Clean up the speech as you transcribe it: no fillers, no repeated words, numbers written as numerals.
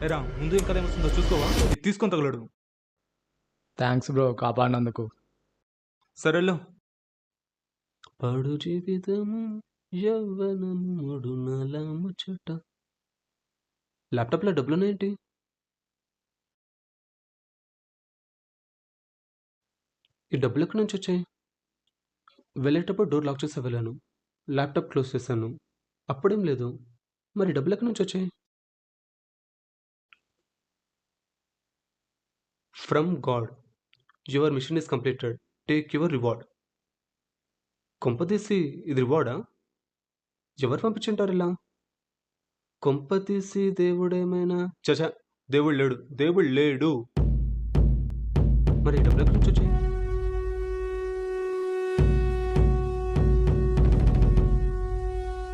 ఏరా ముందు ఇంకా ఏమొస్తుందో చూసుకోవా, ఇది తీసుకొని తగలడు. Thanks bro కాపాడినందుకు. సరేలో. పడు జీవితము యవ్వనం మూడు నాల ముచ్చట. ల్యాప్టాప్లో డబ్బులున్నాయేంటి? ఈ డబ్బులు ఎక్కడి నుంచి వచ్చాయి? వెళ్ళేటప్పుడు డోర్ లాక్ చేసి వెళ్ళాను, ల్యాప్టాప్ క్లోజ్ చేశాను, అప్పుడేం లేదు. మరి డబ్బులు ఎక్కడి నుంచి వచ్చాయి? From god, your mission is completed, take your reward. కొంపతీసి ఇది రివార్డా? ఎవరు పంపించుంటారు ఇలా? కొంపతీసి దేవుడేమైనా? చచా, దేవుడు లేడు, దేవుడు లేడు. మరి ఈ డబ్బులు ఎక్కడి నుంచి వచ్చాయి?